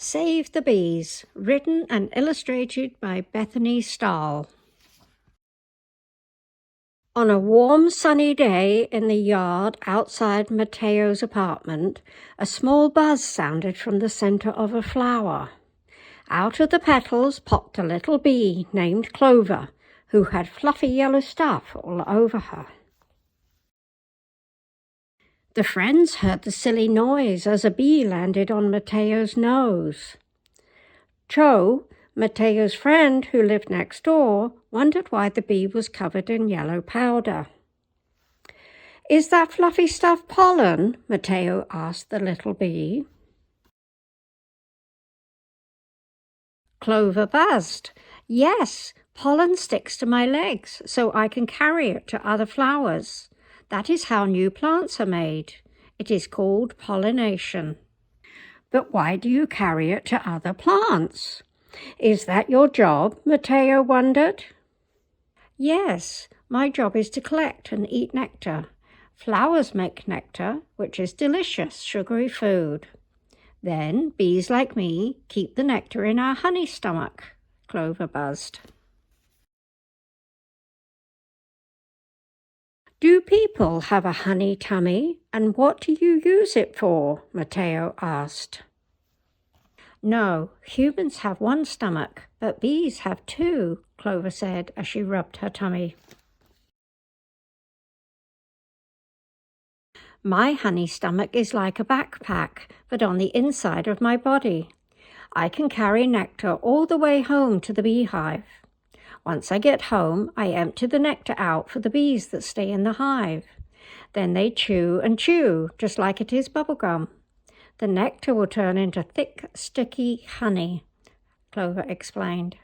Save the Bees, written and illustrated by Bethany Stahl. On a warm sunny day in the yard outside Matteo's apartment, a small buzz sounded from the center of a flower. Out of the petals popped a little bee named Clover, who had fluffy yellow stuff all over her. The friends heard the silly noise as a bee landed on Matteo's nose. Cho, Matteo's friend who lived next door, wondered why the bee was covered in yellow powder. "Is that fluffy stuff pollen?" Matteo asked the little bee. Clover buzzed. "Yes, pollen sticks to my legs so I can carry it to other flowers. That is how new plants are made. It is called pollination." "But why do you carry it to other plants? Is that your job?" Matteo wondered. "Yes, my job is to collect and eat nectar. Flowers make nectar, which is delicious, sugary food. Then bees like me keep the nectar in our honey stomach," Clover buzzed. "Do people have a honey tummy, and what do you use it for?" Matteo asked. "No, humans have one stomach, but bees have two," Clover said as she rubbed her tummy. "My honey stomach is like a backpack, but on the inside of my body. I can carry nectar all the way home to the beehive. Once I get home, I empty the nectar out for the bees that stay in the hive. Then they chew and chew, just like it is bubblegum. The nectar will turn into thick, sticky honey," Clover explained.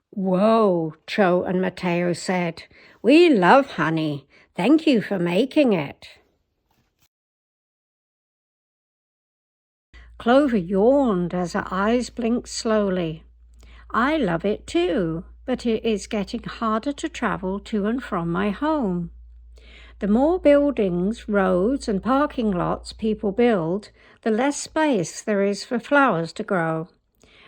"Whoa," Cho and Matteo said. "We love honey. Thank you for making it." Clover yawned as her eyes blinked slowly. "I love it too, but it is getting harder to travel to and from my home. The more buildings, roads, and parking lots people build, the less space there is for flowers to grow.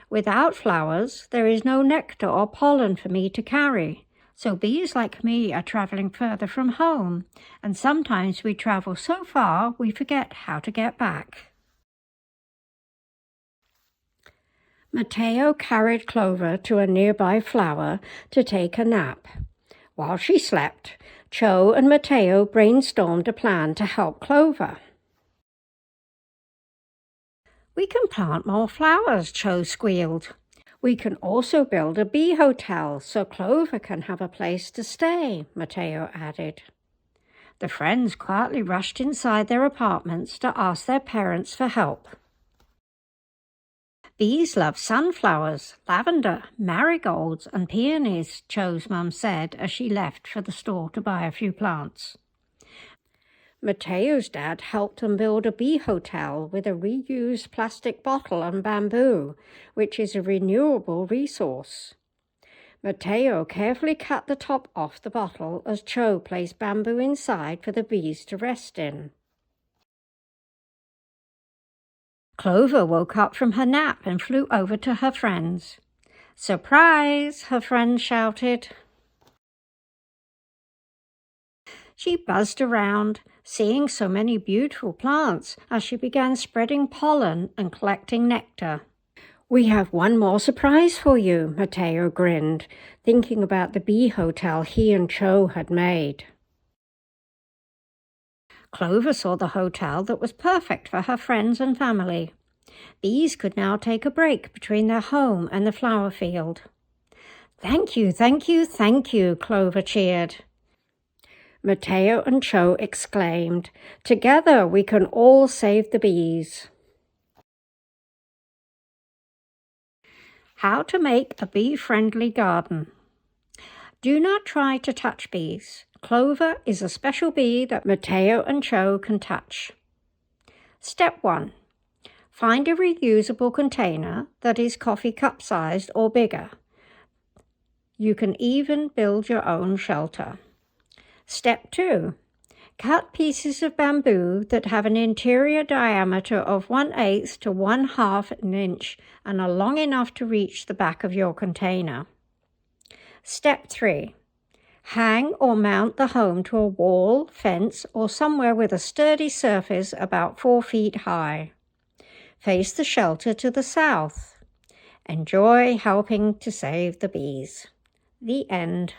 Without flowers, there is no nectar or pollen for me to carry. So bees like me are traveling further from home, and sometimes we travel so far we forget how to get back." Matteo carried Clover to a nearby flower to take a nap. While she slept, Cho and Matteo brainstormed a plan to help Clover. "We can plant more flowers," Cho squealed. "We can also build a bee hotel so Clover can have a place to stay," Matteo added. The friends quietly rushed inside their apartments to ask their parents for help. "Bees love sunflowers, lavender, marigolds, and peonies," Cho's mum said as she left for the store to buy a few plants. Matteo's dad helped them build a bee hotel with a reused plastic bottle and bamboo, which is a renewable resource. Matteo carefully cut the top off the bottle as Cho placed bamboo inside for the bees to rest in. Clover woke up from her nap and flew over to her friends. "Surprise!" her friends shouted. She buzzed around, seeing so many beautiful plants as she began spreading pollen and collecting nectar. "We have one more surprise for you," Matteo grinned, thinking about the bee hotel he and Cho had made. Clover saw the hotel that was perfect for her friends and family. Bees could now take a break between their home and the flower field. "Thank you, thank you, thank you," Clover cheered. Matteo and Cho exclaimed, "Together we can all save the bees." How to make a bee-friendly garden. Do not try to touch bees. Clover is a special bee that Matteo and Cho can touch. Step 1. Find a reusable container that is coffee cup sized or bigger. You can even build your own shelter. Step 2. Cut pieces of bamboo that have an interior diameter of 1/8 to 1/2 an inch and are long enough to reach the back of your container. Step 3. Hang or mount the home to a wall, fence, or somewhere with a sturdy surface about 4 feet high. Face the shelter to the south. Enjoy helping to save the bees. The end.